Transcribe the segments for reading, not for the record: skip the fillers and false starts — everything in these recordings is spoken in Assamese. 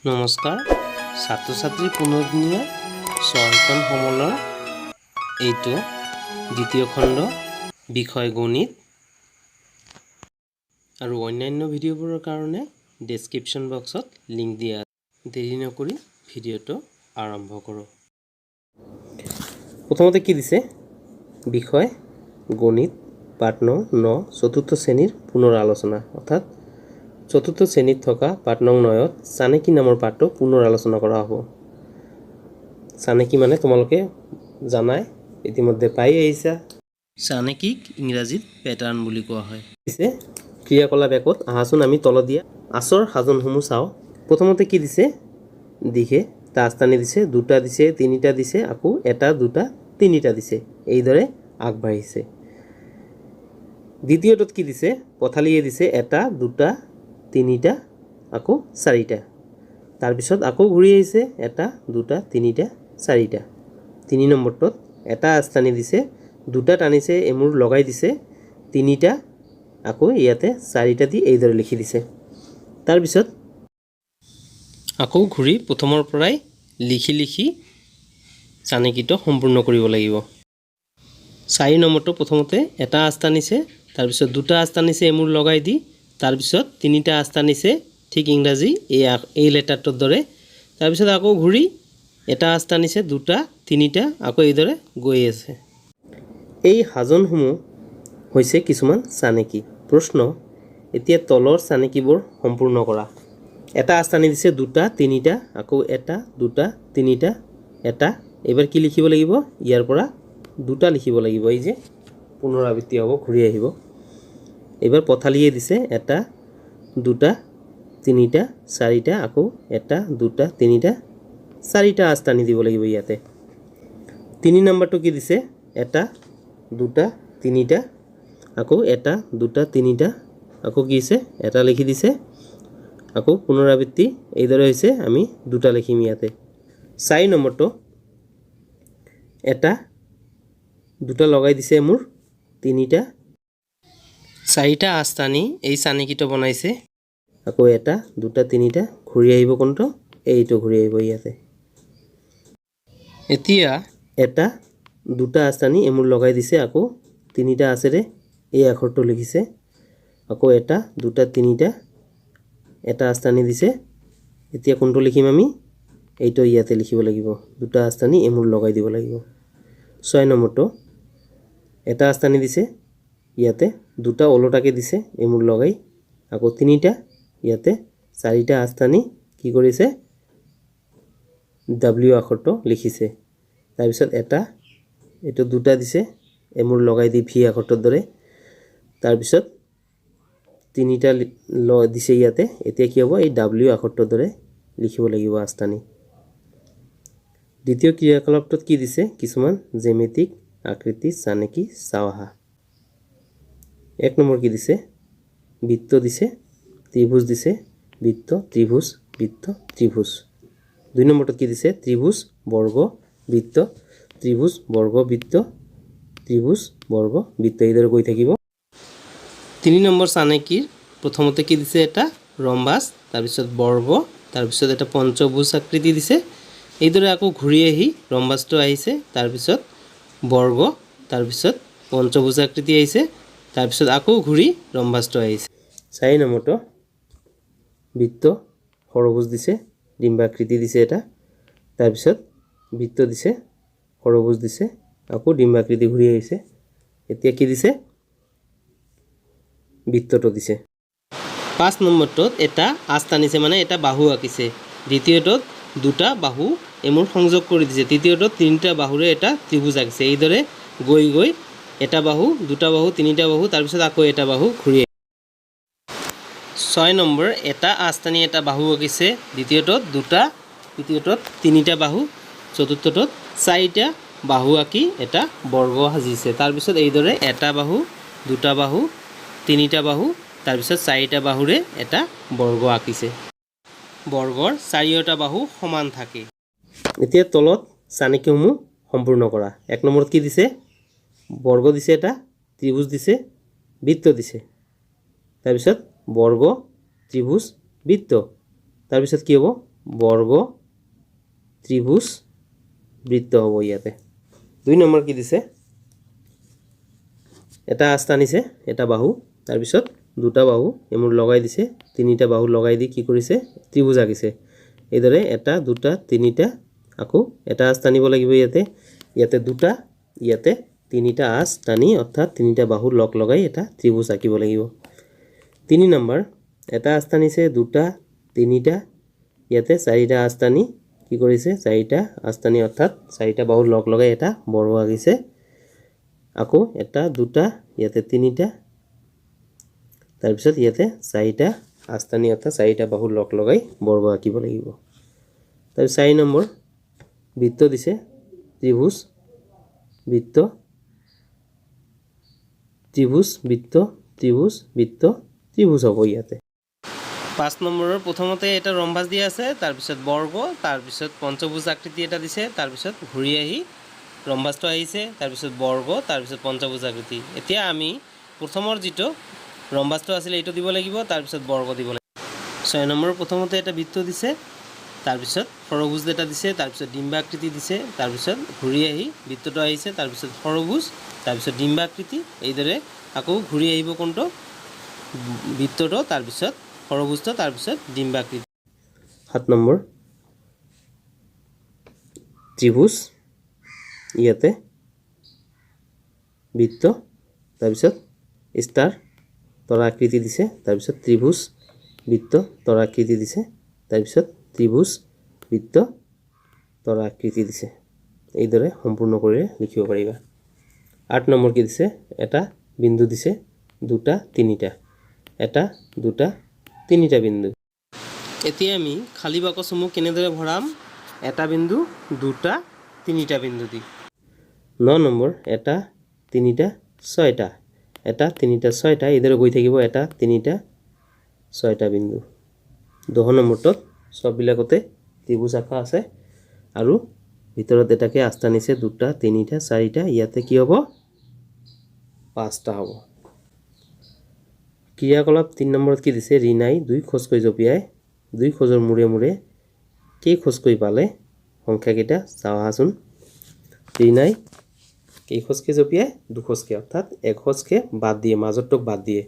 নমস্কাৰ ছাত্ৰ ছাত্ৰী পুনৰদিনীয়া চয়তন সমলৰ এইটো দ্বিতীয় খণ্ড বিষয় গণিত আৰু অন্যান্য ভিডিঅ'বোৰৰ কাৰণে ডেসক্ৰিপচন বক্সত লিংক দিয়া দেৰি নকৰি ভিডিঅ'টো আৰম্ভ কৰোঁ। প্ৰথমতে কি দিছে বিষয় গণিত পাঠ নং 9 চতুৰ্থ শ্ৰেণীৰ পুনৰ আলোচনা অৰ্থাৎ চতুৰ্থ শ্ৰেণীত থকা পাঠ নং 9ত চানেকি নামৰ পাঠটো পুনৰ আলোচনা কৰা হ'ব। চানেকি মানে তোমালোকে জানাই ইতিমধ্যে পাই আহিছা। চানেকিক ইংৰাজীত প্যাটাৰ্ন বুলি কোৱা হয়। দিছে ক্ৰিয়াকলাপ একত আহাচোন আমি তল দিয়া আচৰ সাজনসমূহ চাওঁ। প্ৰথমতে কি দিছে দিঘে তাস্তানি দিছে, দুটা দিছে, তিনিটা দিছে, আকৌ এটা দুটা তিনিটা দিছে, এইদৰে আগবাঢ়িছে। দ্বিতীয়টোত কি দিছে পথালিয়ে দিছে এটা দুটা তিনিটা আকৌ চাৰিটা, তাৰপিছত আকৌ ঘূৰি আহিছে এটা দুটা তিনিটা চাৰিটা। তিনি নম্বৰটোত এটা আস্তানি দিছে, দুটা টানিছে, এমূৰ লগাই দিছে, তিনিটা আকৌ ইয়াতে চাৰিটা দি এইদৰে লিখি দিছে। তাৰপিছত আকৌ ঘূৰি প্ৰথমৰ পৰাই লিখি লিখি চানেকিটো সম্পূৰ্ণ কৰিব লাগিব। 4 নম্বৰটো প্ৰথমতে এটা আস্তানিছে, তাৰপিছত দুটা আস্তানিছে এমূৰ লগাই দি, তাৰপিছত তিনিটা আস্তানিছে ঠিক ইংৰাজী এই লেটাৰটোৰ দৰে, তাৰপিছত আকৌ ঘূৰি এটা আস্তানিছে দুটা তিনিটা আকৌ এইদৰে গৈ আছে। এই সাজনসমূহ হৈছে কিছুমান চানেকি। প্ৰশ্ন এতিয়া তলৰ চানেকিবোৰ সম্পূৰ্ণ কৰা। এটা আস্তানি দিছে দুটা তিনিটা আকৌ এটা দুটা তিনিটা এটা, এইবাৰ কি লিখিব লাগিব ইয়াৰ পৰা দুটা লিখিব লাগিব, এই যে পুনৰাবৃত্তি হ'ব ঘূৰি আহিব। এইবাৰ পথালিয়ে দিছে এটা দুটা তিনিটা চাৰিটা আকৌ এটা দুটা তিনিটা চাৰিটা আস্তানি দিব লাগিব ইয়াতে। 3 নম্বৰটো কি দিছে এটা দুটা তিনিটা আকৌ এটা দুটা তিনিটা আকৌ কি দিছে এটা লিখি দিছে, আকৌ পুনৰাবৃত্তি এইদৰে হৈছে, আমি দুটা লিখিম ইয়াতে। 4 নম্বৰটো এটা দুটা লগাই দিছে মোৰ তিনিটা চাৰিটা আস্তানি এই চানেকিটো বনাইছে, আকৌ এটা দুটা তিনিটা ঘূৰি আহিব কোনটো এইটো ঘূৰি আহিব ইয়াতে। এতিয়া এটা দুটা আস্তানি এমূৰ লগাই দিছে, আকৌ তিনিটা আছেৰে এই আখৰটো লিখিছে, আকৌ এটা দুটা তিনিটা এটা আস্তানি দিছে, এতিয়া কোনটো লিখিম আমি এইটো ইয়াতে লিখিব লাগিব, দুটা আস্তানি এমূৰ লগাই দিব লাগিব। 6 নম্বৰটো এটা আস্তানি দিছে ইয়াতে, দুটা ওলোটাকে দিছে এমূৰ লগাই, আকৌ তিনিটা ইয়াতে চাৰিটা আস্তানি কি কৰিছে W আখৰটো লিখিছে, তাৰপিছত এটা এইটো দুটা দিছে এমূৰ লগাই দি ভি আখৰটোৰ দৰে, তাৰপিছত তিনিটা দিছে ইয়াতে, এতিয়া কি হ'ব এই W আখৰটোৰ দৰে লিখিব লাগিব আস্তানি। দ্বিতীয় ক্ৰিয়াকলাপটোত কি দিছে কিছুমান জ্যামিতিক আকৃতি চানেকি চাওঁ আহা। 1 নম্বৰ কি দিছে বৃত্ত দিছে, ত্ৰিভুজ দিছে, বৃত্ত ত্ৰিভুজ বৃত্ত ত্ৰিভুজ। 2 নম্বৰটোত কি দিছে ত্ৰিভুজ বৰ্গ বৃত্ত ত্ৰিভুজ বৰ্গ বৃত্ত ত্ৰিভুজ বৰ্গ বৃত্ত, এইদৰে গৈ থাকিব। 3 নম্বৰ চানেকিৰ প্ৰথমতে কি দিছে এটা ৰম্বাস, তাৰপিছত বৰ্গ, তাৰপিছত এটা পঞ্চভুজ আকৃতি দিছে, এইদৰে আকৌ ঘূৰি আহি ৰম্বাসটো আহিছে, তাৰপিছত বৰ্গ, তাৰপিছত পঞ্চভুজ আকৃতি আহিছে, তাৰপিছত আকৌ ঘূৰি ৰম্বাসটো আহিছে। 4 নম্বৰটো বৃত্ত ষড়ভুজ দিছে, ডিম্বাকৃতি দিছে এটা, তাৰপিছত বৃত্ত দিছে ষড়ভুজ দিছে, আকৌ ডিম্বাকৃতি ঘূৰি আহিছে, এতিয়া কি দিছে বৃত্তটো দিছে। 5 নম্বৰটোত এটা আস্তানিছে মানে এটা বাহু আঁকিছে, দ্বিতীয়টোত দুটা বাহু এমূৰ সংযোগ কৰি দিছে, তৃতীয়টোত তিনিটা বাহুৰে এটা ত্ৰিভুজ আঁকিছে, এইদৰে গৈ গৈ এটা বাহু দুটা বাহু তিনিটা বাহু তাৰপিছত আকৌ এটা বাহু ঘূৰি আহিছে। 6 নম্বৰ এটা আস্তানি এটা বাহু আঁকিছে, দ্বিতীয়টোত দুটা, তৃতীয়টোত তিনিটা বাহু, চতুৰ্থটোত চাৰিটা বাহু আঁকি এটা বৰ্গ সাজিছে, তাৰপিছত এইদৰে এটা বাহু দুটা বাহু তিনিটা বাহু তাৰপিছত চাৰিটা বাহুৰে এটা বৰ্গ আঁকিছে। বৰ্গৰ চাৰিওটা বাহু সমান থাকে। এতিয়া তলত চানেকিসমূহ সম্পূৰ্ণ কৰা। 1 নম্বৰত কি দিছে বৰ্গ দিছে, এটা ত্ৰিভুজ দিছে, বৃত্ত দিছে, তাৰপিছত বৰ্গ ত্ৰিভুজ বৃত্ত, তাৰপিছত কি হ'ব বৰ্গ ত্ৰিভুজ বৃত্ত হ'ব ইয়াতে 2 নম্বৰ কি দিছে এটা আঁচ টানিছে এটা বাহু তাৰ পিছত দুটা বাহু এমুৰ লগাই দিছে তিনিটা বাহু লগাই দি কি কৰিছে ত্ৰিভুজ আঁকিছে এইদৰে এটা দুটা তিনিটা আকৌ এটা আঁচ টানিব লাগিব ইয়াতে দুটা ইয়াতে তিনিটা আঁচ টানি অৰ্থাৎ তিনিটা বাহু লগ লগাই এটা ত্ৰিভুজ আঁকিব লাগিব 3 নম্বৰ এটা আঁচ টানিছে দুটা তিনিটা ইয়াতে চাৰিটা আঁচ টানি কি কৰিছে চাৰিটা আঁচ টানি অৰ্থাৎ চাৰিটা বাহু লগ লগাই এটা বৰ্গ আঁকিছে আকৌ এটা দুটা ইয়াতে তিনিটা তাৰ পিছত ইয়াতে চাৰিটা আঁচ টানি অৰ্থাৎ চাৰিটা বাহু লগ লগাই বৰ্গ আঁকিব লাগিব তাৰ 4 নম্বৰ বৃত্ত দিছে ত্ৰিভুজ বৃত্ত ত্ৰিভুজ বৃত্ত ত্ৰিভুজ বৃত্ত ত্ৰিভুজ হ'ব ইয়াতে 5 নম্বৰৰ প্ৰথমতে এটা ৰম্বাস দিয়া আছে তাৰ পিছত বৰ্গ তাৰ পিছত পঞ্চভুজ আকৃতি এটা দিছে তাৰ পিছত ঘূৰি আহি ৰম্বাসটো আহিছে তাৰ পিছত বৰ্গ তাৰ পিছত পঞ্চভুজ আকৃতি এতিয়া আমি প্ৰথমৰ যেটো ৰম্বাসটো আছিল এইটো দিব লাগিব তাৰ পিছত বৰ্গ দিব লাগিব 6 নম্বৰৰ প্ৰথমতে এটা বৃত্ত দিছে তাৰ পিছত সৰভুজ এটা দিছে তাৰ পিছত ডিম্বাকৃতি দিছে তাৰ পিছত ঘূৰি আহি বৃত্তটো আহিছে তাৰ পিছত সৰভুজ তাৰ পিছত ডিম্বাকৃতি এইদৰে আকৌ ঘূৰি আহিব কোনটো বৃত্তটো তাৰ পিছত সৰভুজটো তাৰ পিছত ডিম্বাকৃতি 7 নম্বৰ ত্ৰিভুজ ইয়াতে বৃত্ত তাৰ পিছত ষ্টাৰ তৰাকৃতি দিছে তাৰ পিছত ত্ৰিভুজ বৃত্ত তৰাকৃতি দিছে তাৰ পিছত ত্ৰিভুজ বৃত্ত তৰাকৃতি দিছে এইদৰে সম্পূৰ্ণ কৰি লিখিব পাৰিবা 8 নম্বৰ কি দিছে এটা বিন্দু দিছে দুটা তিনিটা এটা দুটা তিনিটা বিন্দু এতিয়া আমি খালি বাকচসমূহ কেনেদৰে ভৰাম এটা বিন্দু দুটা তিনিটা বিন্দু দি 9 নম্বৰ এটা তিনিটা ছয়টা এটা তিনিটা ছয়টা এইদৰে গৈ থাকিব এটা তিনিটা ছয়টা বিন্দু 10 নম্বৰটোত সববিলাকতে ত্ৰিভুজ আঁকা আছে আৰু ভিতৰত এটাকে আঁচ টানিছে দুটা তিনিটা চাৰিটা ইয়াতে কি হ'ব পাঁচটা হ'ব ক্ৰিয়াকলাপ 3 নম্বৰত কি দিছে ৰিনাই 2 খোজকৈ জপিয়াই 2 খোজৰ মুৰে মুৰে কেই খোজকৈ পালে সংখ্যাকেইটা চাওহাচোন ৰিনাই কেই খোজকৈ জপিয়াই 2 খোজকৈ অৰ্থাৎ 1 খোজকৈ বাদ দিয়ে মাজৰটোক বাদ দিয়ে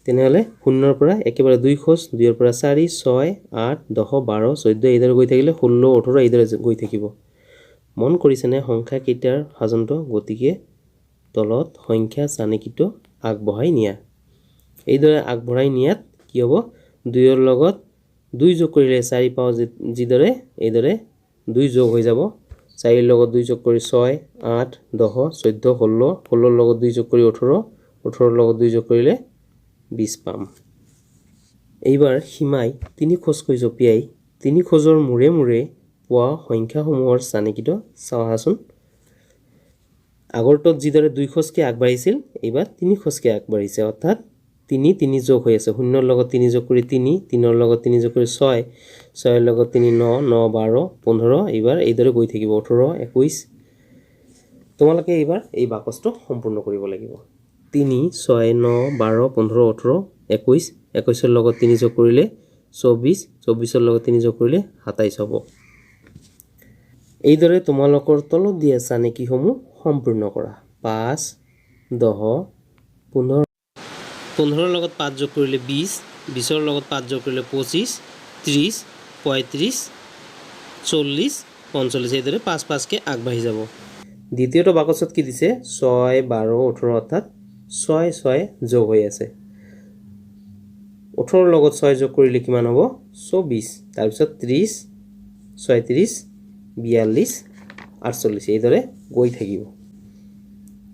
তেনেহলে 0 পৰা একেবাৰে 2 খোজ 2 ৰ পৰা 4 6 8 10 12 14 এইদৰে গৈ থাকিলে 16 18 এইদৰে গৈ থাকিব মন কৰিছেনে সংখ্যা কেইটাৰ হাজন্ত গতিকে তলত সংখ্যা চানেকিটো আগবঢ়াই নিয়া এইদৰে আগবঢ়াই নিয়াত কি হ'ব 2 ৰ লগত 2 যোগ কৰিলে 4 পাও যিদৰে এইদৰে 2 যোগ হৈ যাব 4 ৰ লগত 2 যোগ কৰি 6 8 10 14 16 16 ৰ লগত 2 যোগ কৰি 18 18 ৰ লগত 2 যোগ কৰিলে 20 পাম এইবাৰ হিমাই 3 খোজকৈ জপিয়াই 3 খোজৰ মুৰে মুৰে পোৱা সংখ্যাসমূহৰ চানেকিটো চাওহাচোন আগৰটোত যিদৰে 2 খোজকৈ আগবাঢ়িছিল এইবাৰ 3 খোজকৈ আগবাঢ়িছে অৰ্থাৎ 3 3 যোগ হৈ আছে 0 ৰ লগত 3 যোগ কৰি 3 3 ৰ লগত 3 যোগ কৰি 6 6 ৰ লগত 3 9 9 12 15 এইবাৰ এইদৰে গৈ থাকিব 18 21 তোমালোকে এইবাৰ এই বাকচটো সম্পূৰ্ণ কৰিব লাগিব 3 6 9 12 15 18 21 21 ৰ লগত 3 যোগ কৰিলে 24 24 ৰ লগত 3 যোগ কৰিলে 27 হ'ব এইদৰে তোমালোকৰ তলত দিয়া চানেকিসমূহ সম্পূৰ্ণ কৰা 5 10 15 15 ৰ লগত 5 যোগ কৰিলে 20 20 ৰ লগত 5 যোগ কৰিলে 25 30 35 40 45 এইদৰে 5 5 কে আগবাঢ়ি যাব দ্বিতীয়টো বাকচত কি দিছে 6 12 18 অৰ্থাৎ 6 6 যোগ হৈ আছে 18 ৰ লগত 6 যোগ কৰিলে কিমান হ'ব 24 তাৰ পিছত 30 36 42 48 এইদৰে গৈ থাকিব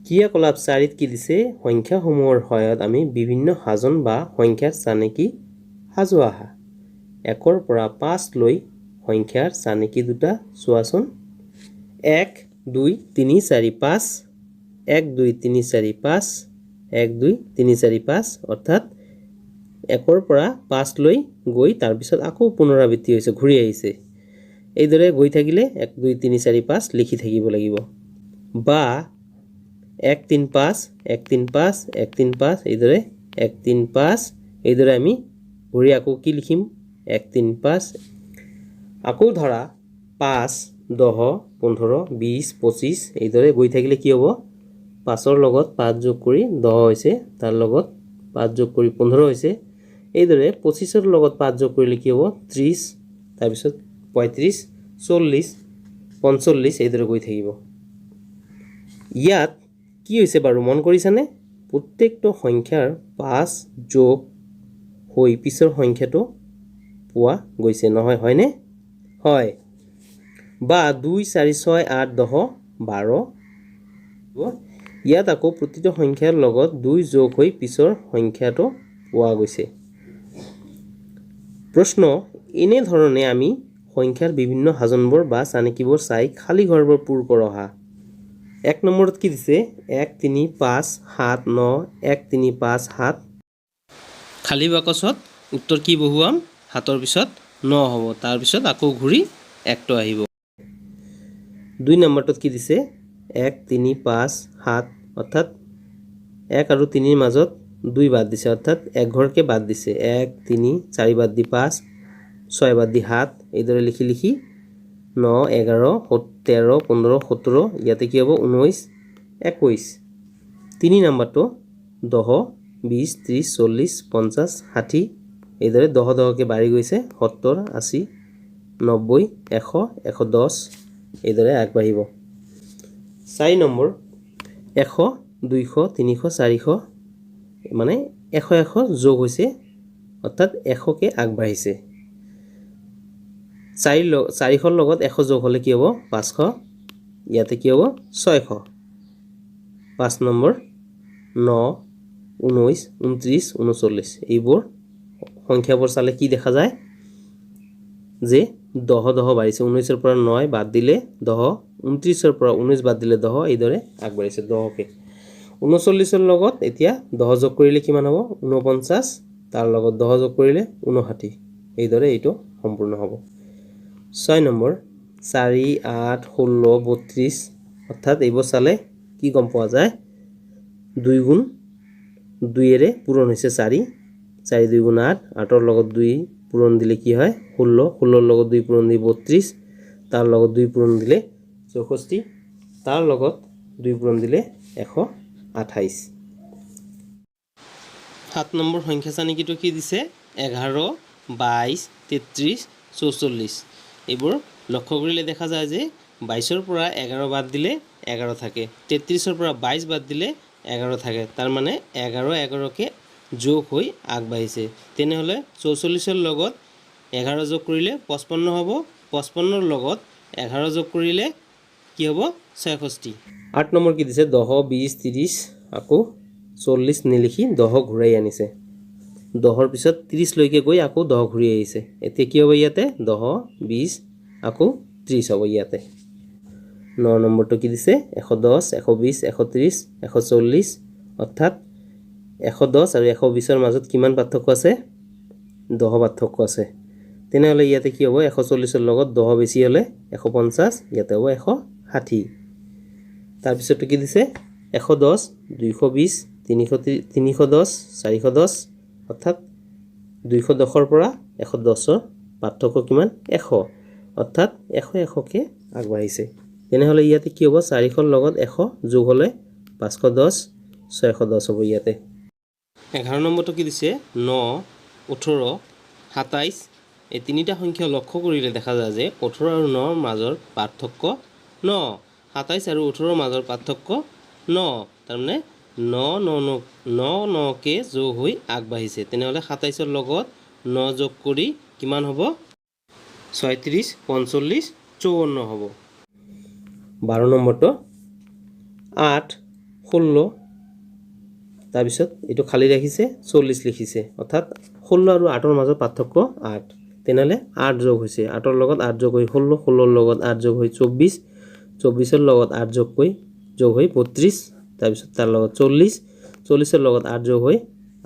ক্ৰিয়াকলাপ 4ত কি দিছে সংখ্যাসমূহৰ সহায়ত আমি বিভিন্ন হাজন বা সংখ্যাৰ চানেকি সাজু আহা 1 ৰ পৰা 5 লৈ সংখ্যাৰ চানেকি দুটা চোৱাচোন 1 2 3 4 5 1 2 3 4 5 1 2 3 4 5 অৰ্থাৎ 1 ৰ পৰা 5 লৈ গৈ তাৰ পিছত আকৌ পুনৰাবৃত্তি হৈছে ঘূৰি আহিছে এইদৰে গৈ থাকিলে 1 2 3 4 5 লিখি থাকিব লাগিব বা 1 3 5 1 3 5 1 3 5 এইদৰে 1 3 5 এইদৰে আমি ঘূৰি আকৌ কি লিখিম 1 3 5 আকৌ ধৰা 5, 10, 15, 20, 25 এইদৰে গৈ থাকিলে কি হ'ব 5ৰ লগত 5 যোগ কৰি 10 হৈছে তাৰ লগত 5 যোগ কৰি 15 হৈছে এইদৰে 25ৰ লগত 5 যোগ কৰিলে কি হ'ব 30 তাৰ পিছত 35 40 45 এইদৰে গৈ থাকিব ইয়াত কি হৈছে বাৰু মন কৰিছানে প্ৰত্যেকটো সংখ্যাৰ 5 যোগ হৈ পিছৰ সংখ্যাটো পোৱা গৈছে নহয় হয়নে হয় বা 2 4 6 8 10 12 ইয়াত আকৌ প্ৰতিটো সংখ্যাৰ লগত 2 যোগ হৈ পিছৰ সংখ্যাটো পোৱা গৈছে প্ৰশ্ন এনে ধৰণে আমি সংখ্যাৰ বিভিন্ন হাজনবোৰ বা চানেকিবোৰ চাই খালি ঘৰবোৰ পূৰ কৰহা 1 নম্বৰত কি দিছে 1 3 5 7 9 1 3 5 7 খালি বাকচত উত্তৰ কি বহুৱাম 7ৰ পিছত 9 হ'ব তাৰ পিছত আকৌ ঘূৰি 1টো আহিব 2 নম্বৰটোত কি দিছে 1 3 5 7 অৰ্থাৎ 1 আৰু 3 ৰ মাজত 2 বাদ দিছে অৰ্থাৎ এক ঘৰকে বাদ দিছে 1 3 4 বাদ দি 5 6 বাদ দি 7 এইদৰে লিখি 9 11 13 15 17 ইয়াতে কি হ'ব 19 21 3 নম্বৰটো 10 20 30 40 50 60 এইদৰে 10 10কে বাঢ়ি গৈছে 70 80 90 100 110 এইদৰে আগবাঢ়িব 4 নম্বৰ 100 200 300 400 মানে 100 100 যোগ হৈছে অৰ্থাৎ 100কে আগবাঢ়িছে 400ৰ লগত 100 যোগ হ'লে কি হ'ব 500 ইয়াতে কি হ'ব 600 5 নম্বৰ 9 19 29 39 এইবোৰ সংখ্যাবোৰ চালে কি দেখা যায় যে 10 10 বাঢ়িছে 19ৰ পৰা 9 বাদ দিলে 10 29ৰ পৰা 19 বাদ দিলে 10 এইদৰে আগবাঢ়িছে 10কে 39ৰ লগত এতিয়া 10 যোগ কৰিলে কিমান হ'ব 49 তাৰ লগত 10 যোগ কৰিলে 59 এইদৰে এইটো সম্পূৰ্ণ হ'ব 6 নম্বৰ 4 8 16 32 অৰ্থাৎ এইবোৰ চালে কি গম পোৱা যায় 2 গুণ 2 এৰে পূৰণ হৈছে 4 4 2 গুণ 8 8ৰ লগত 2 পূৰণ দিলে কি হয় 16 16ৰ লগত 2 পূৰণ দি 32 তাৰ লগত 2 পূৰণ দিলে 64 তাৰ লগত 2 পূৰণ দিলে 128 7 নম্বৰ সংখ্যা চানেকিটো কি দিছে 11 22 33 44 এইবোৰ লক্ষ্য কৰিলে দেখা যায় যে 22ৰ পৰা 11 বাদ দিলে 11 থাকে 33ৰ পৰা 22 বাদ দিলে 11 থাকে তাৰ মানে 11 11কে যোগ হৈ আগবাঢ়িছে তেনেহলে 44ৰ লগত 11 যোগ কৰিলে 55 হ'ব 55ৰ লগত 11 যোগ কৰিলে কি হ'ব 66 8 নম্বৰ কি দিছে 10 20 30 আকৌ 40 নিলিখি 10 ঘূৰাই আনিছে 10ৰ পিছত 30 লৈকে গৈ আকৌ 10 ঘূৰি আহিছে এতিয়া কি হ'ব ইয়াতে 10 20 আকৌ 30 হ'ব ইয়াতে 9 নম্বৰটো কি দিছে 110 120 130 140 অৰ্থাৎ 110 আৰু 120ৰ মাজত কিমান পাৰ্থক্য আছে 10 পাৰ্থক্য আছে তেনেহলে ইয়াতে কি হ'ব 140ৰ লগত 10 বেছি হলে 150 ইয়াতে হ'ব 160 তাৰ পিছত কি দিছে 110 220 310 410 অৰ্থাৎ 210ৰ পৰা 110ৰ পাৰ্থক্য কিমান 100 অৰ্থাৎ 100 100কে আগবাঢ়িছে তেনেহলে ইয়াতে কি হ'ব 400ৰ লগত 100 যোগ হলে 510 610 হ'ব ইয়াতে 11 নম্বৰটো কি দিছে 9 18 27 এই তিনিটা সংখ্যা লক্ষ্য কৰিলে দেখা যায় যে 18 আৰু 9ৰ মাজৰ পাৰ্থক্য 9 27 আৰু 18ৰ মাজৰ পাৰ্থক্য 9 তাৰমানে 9 কে যোগ হৈ আগবাঢ়িছে তেনেহলে 27ৰ লগত 9 যোগ কৰি কিমান হ'ব 36 45 54 হ'ব 12 নম্বৰটো 8 16 তাৰপিছত এইটো খালি ৰাখিছে 40 লিখিছে অৰ্থাৎ 16 আৰু 8ৰ মাজৰ পাৰ্থক্য 8 তেনেহলে 8 যোগ হৈছে 8ৰ লগত 8 যোগ হৈ 16 16ৰ লগত 8 যোগ হৈ 24 24ৰ লগত 8 যোগ হৈ 32 তাৰপিছত তাৰ লগত 40 40ৰ লগত 8 যোগ হৈ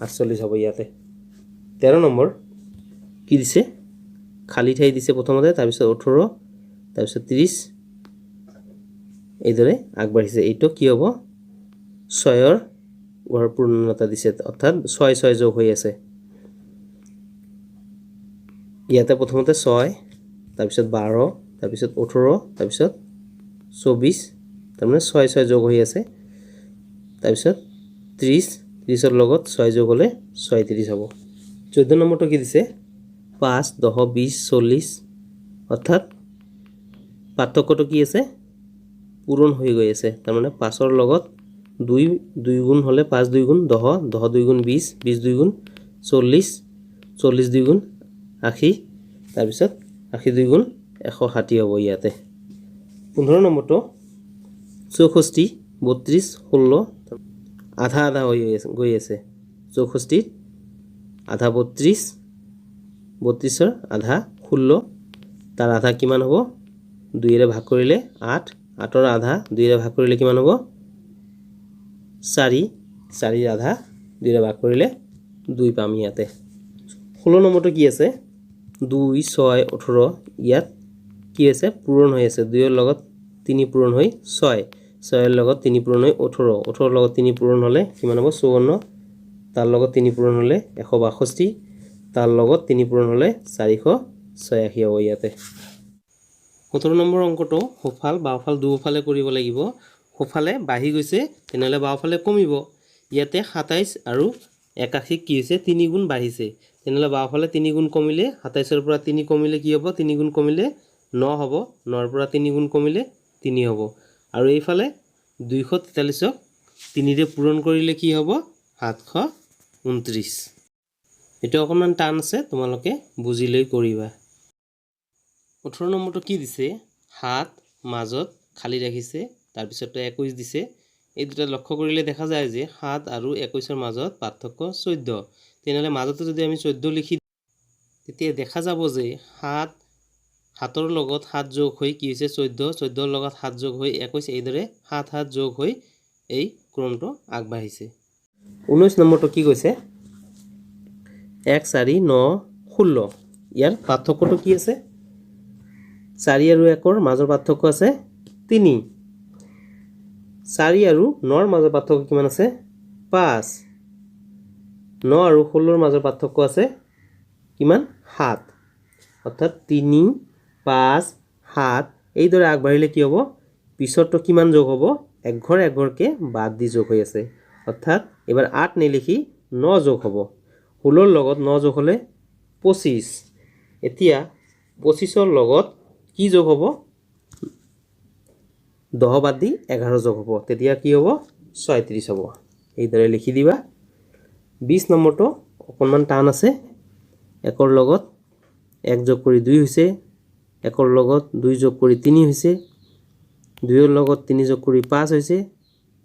48 হ'ব ইয়াতে 13 নম্বৰ কি দিছে খালি ঠাই দিছে প্ৰথমতে তাৰপিছত 18 তাৰপিছত 30 এইদৰে আগবাঢ়িছে এইটো কি হ'ব 6ৰ ঘৰ পূৰ্ণতা দিছে অৰ্থাৎ 6 6 যোগ হৈ আছে ইয়াতে প্ৰথমতে 6 তাৰপিছত 12 তাৰপিছত 18 তাৰপিছত 24 তাৰমানে 6 6 যোগ হৈ আছে তাৰপিছত 30 30ৰ লগত 6 যোগ হ'লে 36 হ'ব 14 নম্বৰটো কি দিছে 5 10 20 40 অৰ্থাৎ পাৰ্থক্যটো কি আছে পূৰণ হৈ গৈ আছে তাৰমানে 5ৰ লগত 2 গুণ হ'লে 5 2 গুণ 10 10 2 গুণ 20 20 2 গুণ 40 40 2 গুণ 80 তাৰপিছত 80 2 গুণ 160 হ'ব ইয়াতে 15 নম্বৰটো 64 32 16 আধা আধা হৈ গৈ আছে 64 আধা 32 32ৰ আধা 16 তাৰ আধা কিমান হ'ব 2 ৰে ভাগ কৰিলে 8 8ৰ আধা 2 ৰে ভাগ কৰিলে কিমান হ'ব 4 4ৰ আধা 2 ৰে ভাগ কৰিলে 2 পাম ইয়াতে 16 নম্বৰটো কি আছে 2 6 18 ইয়াত কি আছে পূৰণ হৈ আছে 2 ৰ লগত 3 পূৰণ হৈ 6 6 ৰ লগত 3 পূৰণ হৈ 18 18 ৰ লগত 3 পূৰণ হ'লে কিমান হ'ব 54 তাৰ লগত 3 পূৰণ হ'লে 162 তাৰ লগত 3 পূৰণ হ'লে 486 হ'ব ইয়াতে 17 নম্বৰ অংকটো সোঁফাল বাওঁফাল দুয়োফালে কৰিব লাগিব সোঁফালে বাঢ়ি গৈছে তেনেহ'লে বাওঁফালে কমিব ইয়াতে 27 আৰু 81 কি হৈছে 3 গুণ বাঢ়িছে তেনেহ'লে বাওঁফালে 3 গুণ কমিলে 27ৰ পৰা 3 কমিলে কি হ'ব 3 গুণ কমিলে 9 হ'ব 9ৰ পৰা 3 গুণ কমিলে 3 হ'ব আৰু এইফালে 243ক 3 ৰে পূৰণ কৰিলে কি হ'ব 729 এটা অকণমান টান আছে তোমালোকে বুজি লৈ কৰিবা 18 নম্বৰটো কি দিছে 7 মাজত খালি ৰাখিছে তাৰ পিছতে 21 দিছে এই দুটা লক্ষ্য কৰিলে দেখা যায় যে 7 আৰু 21ৰ মাজত পাৰ্থক্য 14 তেনেহ'লে মাজতে যদি আমি 14 লিখি তেতিয়া দেখা যাব যে 7 7ৰ লগত 7 যোগ হৈ কি হৈছে 14 14ৰ লগত 7 যোগ হৈ 21 এইদৰে 7 7 যোগ হৈ এই ক্ৰমটো আগবাঢ়িছে 19 নম্বৰটো কি কৈছে 1 4 9 16 ইয়াৰ পাৰ্থক্যটো কি আছে 4 আৰু 1ৰ মাজৰ পাৰ্থক্য আছে 3 4 আৰু 9ৰ মাজৰ পাৰ্থক্য কিমান আছে 5 9 আৰু 16ৰ মাজৰ পাৰ্থক্য আছে কিমান 7 অৰ্থাৎ 3 5 7 এইদৰে আগবাঢ়িলে কি হ'ব পিছৰটো কিমান যোগ হ'ব একঘৰ একঘৰকে বাদ দি যোগ হৈ আছে অৰ্থাৎ এবাৰ 8 নিলিখি 9 যোগ হ'ব 16ৰ লগত 9 যোগ হ'লে 25 এতিয়া 25ৰ লগত কি যোগ হ'ব 10 বাদ দি 11 যোগ হ'ব তেতিয়া কি হ'ব 36 হ'ব এইদৰে লিখি দিবা 20 নম্বৰটো অকণমান টান আছে 1ৰ লগত 1 যোগ কৰি 2 হৈছে 1ৰ লগত 2 যোগ কৰি 3 হৈছে 2ৰ লগত 3 যোগ কৰি 5 হৈছে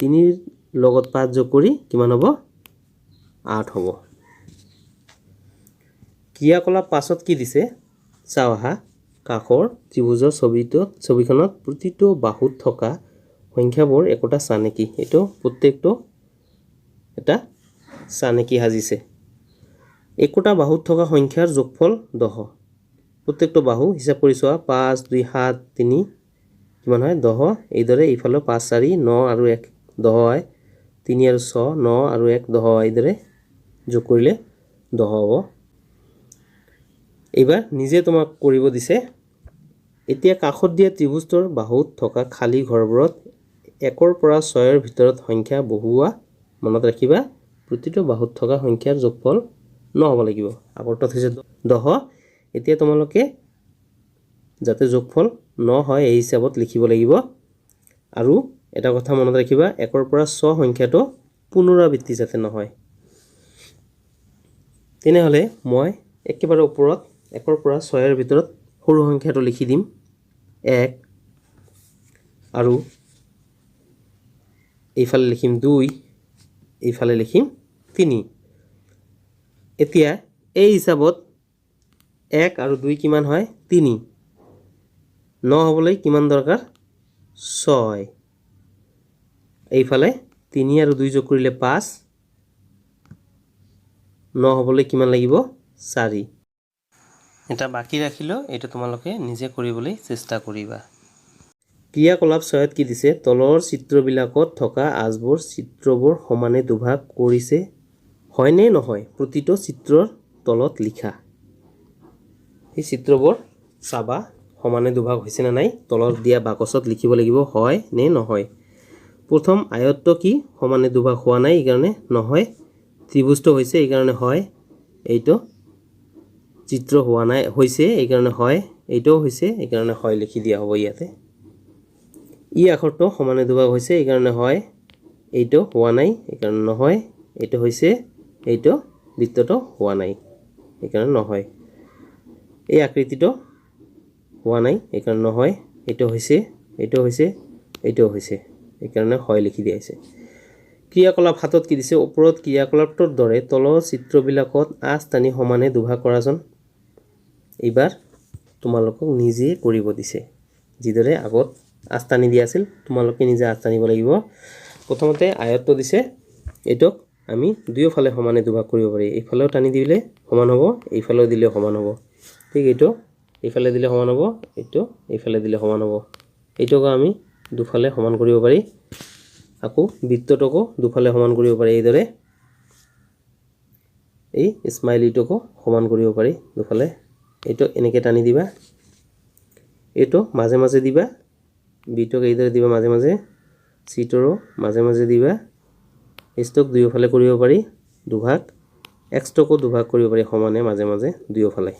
3ৰ লগত 5 যোগ কৰি কিমান হ'ব 8 হ'ব ক্ৰিয়াকলাপ 5ত কি দিছে চাও আহা কাষৰ ত্ৰিভুজৰ ছবিখনত প্ৰতিটো বাহুত থকা সংখ্যাবোৰ একোটা চানেকি এটো প্ৰত্যেকটো এটা চানেকি সাজিছে একোটা বাহুত থকা সংখ্যাৰ যোগফল 10 প্ৰত্যেকটো বাহু হিসাব কৰি চোৱা 5 2 7 3 কিমান হয় 10 এইদৰে ইফালে 5 4 9 আৰু 1 10 হয় 3 আৰু 6 9 আৰু 1 10 হয় এইদৰে যোগ কৰিলে 10 হ'ব এইবাৰ নিজে তোমাক কৰিব দিছে এতিয়া কাষত দিয়া ত্ৰিভুজটোৰ বাহুত থকা খালী ঘৰবোৰত 1ৰ পৰা 6ৰ ভিতৰত সংখ্যা বহুৱা মনত ৰাখিবা প্ৰতিটো বাহুত থকা সংখ্যাৰ যোগফল 9 হ'ব লাগিব আগৰটো হৈছে 10 এতিয়া তোমালোকে যাতে যোগফল 9 হয় এই হিচাপত লিখিব লাগিব আৰু এটা কথা মনত ৰাখিবা 1ৰ পৰা 6 সংখ্যাটো পুনৰাবৃত্তি যাতে নহয় তেনেহ'লে মই একেবাৰে ওপৰত 1ৰ পৰা 6ৰ ভিতৰত সৰু সংখ্যাটো লিখি দিম 1 আৰু এইফালে লিখিম 2 এইফালে লিখিম 3 এতিয়া এই হিচাপত 1 আৰু 2 কিমান হয় 3 9 হ'বলৈ কিমান দৰকাৰ 6 এইফালে 3 আৰু 2 যোগ কৰিলে 5 9 হ'বলৈ কিমান লাগিব 4 এটা বাকি ৰাখিলো এটা তোমালোকে নিজে কৰিবলৈ চেষ্টা কৰিবা ক্ৰিয়াকলাপ 6ত কি দিছে তলৰ চিত্ৰবিলাকত থকা আজবোৰ চিত্ৰবোৰ সমানে দুভাগ কৰিছে হয়নে নহয় প্ৰতিটো চিত্ৰৰ তলত লিখা এই চিত্ৰবোৰ চাবা সমানে দুভাগ হৈছে না নাই তলত দিয়া বাকচত লিখিব লাগিব হয় নে নহয় প্ৰথম আয়তটো কি সমানে দুভাগ হোৱা নাই এই কাৰণে নহয় ত্ৰিভুজটো হৈছে এই কাৰণে হয় এইটো চিত্ৰ হোৱা নাই হৈছে এই কাৰণে হয় এইটো হৈছে এই কাৰণে হয় লিখি দিয়া হ'ব ইয়াতে ই আখৰটো সমানে দুভাগ হৈছে এই কাৰণে হয় এইটো হোৱা নাই এই কাৰণে নহয় এইটো হৈছে এইটো বৃত্তটো হোৱা নাই এই কাৰণে নহয় এই আকৃতিটো হোৱা নাই এই কাৰণে নহয় এইটো হৈছে এইটো হৈছে এইটো হৈছে এই কাৰণে হয় লিখি দিয়া হৈছে ক্ৰিয়াকলাপ হাতত কি দিছে ওপৰত ক্ৰিয়াকলাপটোৰ দৰে তলৰ চিত্ৰবিলাকত আঁচ টানি সমানে দুভাগ কৰাজন এইবাৰ তোমালোকক নিজে কৰিব দিছে যিদৰে আগত আঁচ টানি দিয়া আছিল তোমালোকে নিজে আঁচ টানিব লাগিব প্ৰথমতে আয়তটো দিছে এইটোক আমি দুয়োফালে সমানে দুভাগ কৰিব পাৰি এইফালেও টানি দিলে সমান হ'ব এইফালেও দিলে সমান হ'ব ঠিক এইটো এইফালে দিলে সমান হ'ব এইটো এইফালে দিলে সমান হ'ব এইটোক আমি দুফালে সমান কৰিব পাৰি আকৌ বৃত্তটোকো দুফালে সমান কৰিব পাৰি এইদৰে এই স্মাইলিটোকো সমান কৰিব পাৰি দুফালে এইটো এনেকৈ টানি দিবা এইটো মাজে মাজে দিবা বিটোক এইদৰে দিবা মাজে মাজে চিটোৰো মাজে মাজে দিবা এষ্টক দুয়োফালে কৰিব পাৰি দুভাগ এক্সটকো দুভাগ কৰিব পাৰি সমানে মাজে মাজে দুয়োফালে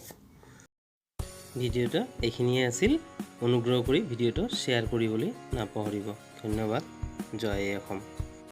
ভিডিঅ'টো এইখিনিয়ে আছিল অনুগ্ৰহ কৰি ভিডিঅ'টো শ্বেয়াৰ কৰিবলৈ নাপাহৰিব ধন্যবাদ জয় অসম